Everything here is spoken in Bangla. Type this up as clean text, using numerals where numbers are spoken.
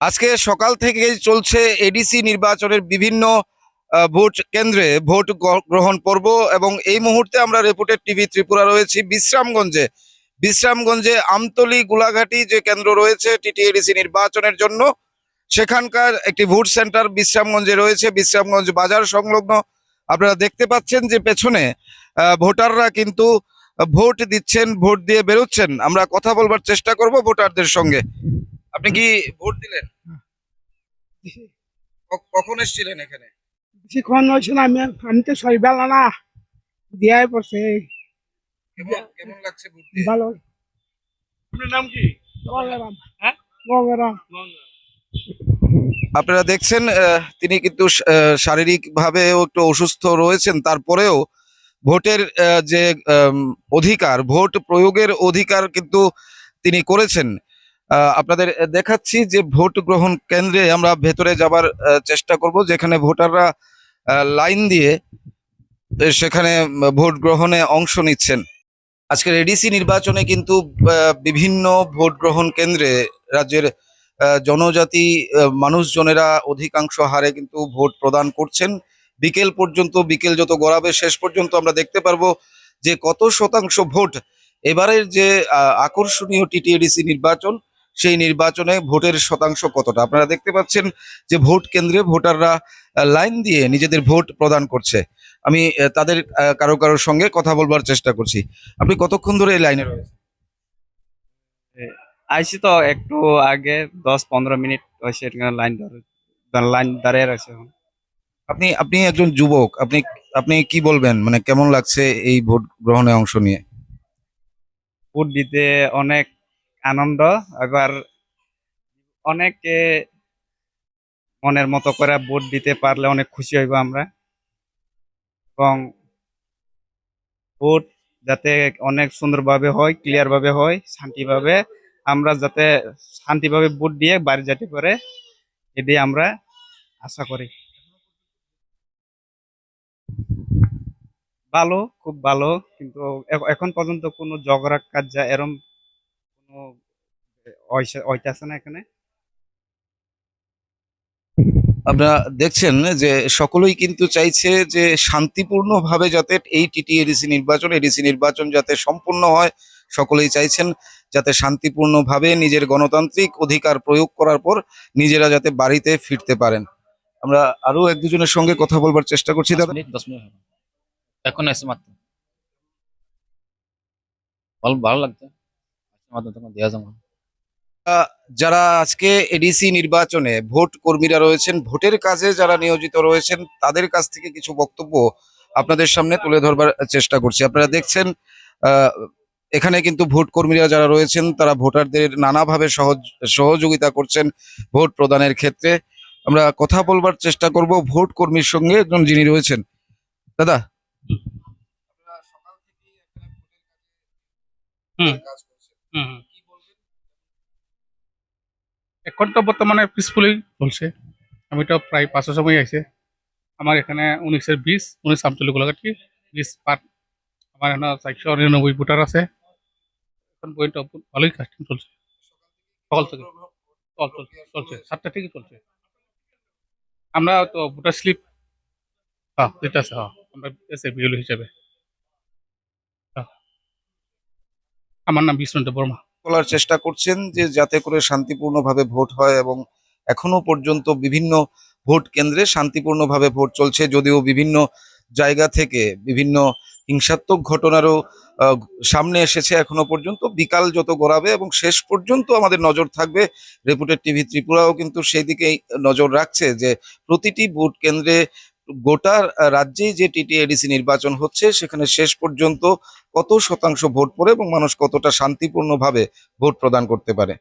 আজকে সকাল থেকেই চলছে এডিসি নির্বাচনের বিভিন্ন ভোট কেন্দ্রে ভোট গ্রহণ পর্ব। এবং এই মুহূর্তে আমরা রিপোর্টের টিভি ত্রিপুরা রয়েছি বিশ্রামগঞ্জে আমতলী গোলাঘাটি যে কেন্দ্র রয়েছে টিটিএডিসি নির্বাচনের জন্য। সেখানকার একটি ভোট সেন্টার বিশ্রামগঞ্জে রয়েছে, বিশ্রামগঞ্জ বাজার সংলগ্ন। আপনারা দেখতে পাচ্ছেন যে পেছনে ভোটাররা কিন্তু ভোট দিচ্ছেন, ভোট দিয়ে বেরোচ্ছেন। আমরা কথা বলবার চেষ্টা করব ভোটারদের সঙ্গে। আপনি কি ভোট দিলেন? কখন এসেছিলেন এখানে? বেশিক্ষণ হয়েছে না, আমি তো সকালবেলা না দিয়াই পড়ছে। কেমন কেমন লাগছে ভোট দিয়ে? ভালো। আপনার নাম কি? গঙ্গারাম। হ্যাঁ? গঙ্গারাম। আপনারা দেখছেন তিনি কিন্তু শারীরিক ভাবেও একটু অসুস্থ রয়েছেন, তারপরেও ভোটের যে অধিকার, ভোট প্রয়োগের অধিকার কিন্তু তিনি করেছেন। আপনাদের দেখাচ্ছি যে ভোট গ্রহণ কেন্দ্রে আমরা ভেতরে যাবার চেষ্টা করব, যেখানে ভোটাররা লাইন দিয়ে সেখানে ভোট গ্রহণে অংশ নিচ্ছেন। আজকের এডিসি নির্বাচনে কিন্তু বিভিন্ন ভোট গ্রহণ কেন্দ্রে রাজ্যের জনজাতি মানুষজনেরা অধিকাংশ হারে কিন্তু ভোট প্রদান করছেন। বিকেল পর্যন্ত, বিকেল যত গড়াবে শেষ পর্যন্ত আমরা দেখতে পারবো যে কত শতাংশ ভোট। এবারের যে আকর্ষণীয় টিটিএডিসি নির্বাচন, সেই নির্বাচনে ভোটের শতাংশ কতটা আপনারা দেখতে পাচ্ছেন যে ভোট কেন্দ্রে ভোটাররা লাইন দিয়ে নিজেদের ভোট প্রদান করছে। আমি তাদের কারোর সঙ্গে কথা বলবার চেষ্টা করছি। আপনি কতক্ষণ ধরে এই লাইনে রয়েছেন? আইসি তো একটু আগে 10-15 মিনিট হয়েছে, লাইন দাঁড়িয়ে রয়েছে এখন। আপনি আপনি একজন যুবক, আপনি আপনি কি বলবেন, মানে কেমন লাগছে এই ভোট গ্রহণে অংশ নিয়ে? ভোট দিতে অনেক আনন্দ। এবার অনেকে মনের মতো করে ভোট দিতে পারলে অনেক খুশি হইব আমরা। এবং ভোট যাতে অনেক সুন্দরভাবে হয়, ক্লিয়ার ভাবে হয়, শান্তিভাবে আমরা যাতে শান্তিভাবে ভোট দিয়ে বাড়ি যেতে পারে, এটি আমরা আশা করি। ভালো, খুব ভালো। কিন্তু এখন পর্যন্ত কোনো ঝগড়া কাজ্জা এরম কোনো হইতাছে না এখানে। আপনারা দেখছেন যে সকলেই কিন্তু চাইছে যে শান্তিপূর্ণভাবে যাতে এই এডিসি নির্বাচন যাতে সম্পূর্ণ হয়। সকলেই চাইছেন যাতে শান্তিপূর্ণভাবে নিজের গণতান্ত্রিক অধিকার প্রয়োগ করার পর নিজেরা যাতে বাড়িতে ফিরতে পারেন। আমরা আরো এক দুজনের সঙ্গে কথা বলবার চেষ্টা করছি। দাদা, 10 মিনিট হলো। এখন এসে মাত্র। ভালো ভালো লাগছে। মাত্র তখন দেওয়া যাবে। যারা আজকে এডিসি নির্বাচনে ভোট কর্মীরা রয়েছেন, ভোটের কাজে যারা নিয়োজিত রয়েছেন, তাদের কাছ থেকে কিছু বক্তব্য আপনাদের সামনে তুলে ধরবার চেষ্টা করছি। আপনারা দেখছেন এখানে কিন্তু ভোট কর্মীরা যারা রয়েছেন তারা ভোটারদের নানাভাবে সহযোগিতা করছেন ভোট প্রদানের ক্ষেত্রে। আমরা কথা বলবার চেষ্টা করব ভোট কর্মীর সঙ্গে, একজন যিনি রয়েছেন। দাদা, হুম হুম হুম। এখন তো বর্তমানে পিসফুলি চলছে। আমি তো প্রায় 500 সময় আইছে। আমার এখানে 19 আমতলী গোলাঘাটি 20 পার। আমার এখানে 499 ভোটার আছে। এখন পর্যন্ত ভালোই কাস্টিং চলছে। সকাল থেকে চলছে 7টা থেকে চলছে। আমরা তো ভোটার স্লিপ দিতেছে, আমরা এসে বিএল হিসেবে। হ্যাঁ, আমার নাম বিষ্ণু বর্মা। বলার চেষ্টা করছেন যে যাতে করে শান্তিপূর্ণভাবে ভোট হয়, এবং এখনো পর্যন্ত বিভিন্ন ভোট কেন্দ্রে শান্তিপূর্ণভাবে ভোট চলছে, যদিও বিভিন্ন জায়গা থেকে বিভিন্ন হিংসাত্মক ঘটনারও আহ, সামনে এসেছে। এখনো পর্যন্ত বিকাল যত গড়াবে এবং শেষ পর্যন্ত আমাদের নজর থাকবে। রিপোর্টার টিভি ত্রিপুরাও কিন্তু সেই দিকেই নজর রাখছে যে প্রতিটি ভোট কেন্দ্রে গোটা রাজ্যেই যে টিটিএডিসি নির্বাচন হচ্ছে সেখানে শেষ পর্যন্ত কত শতাংশ ভোট পড়ে এবং মানুষ কতটা শান্তিপূর্ণভাবে ভোট প্রদান করতে পারে।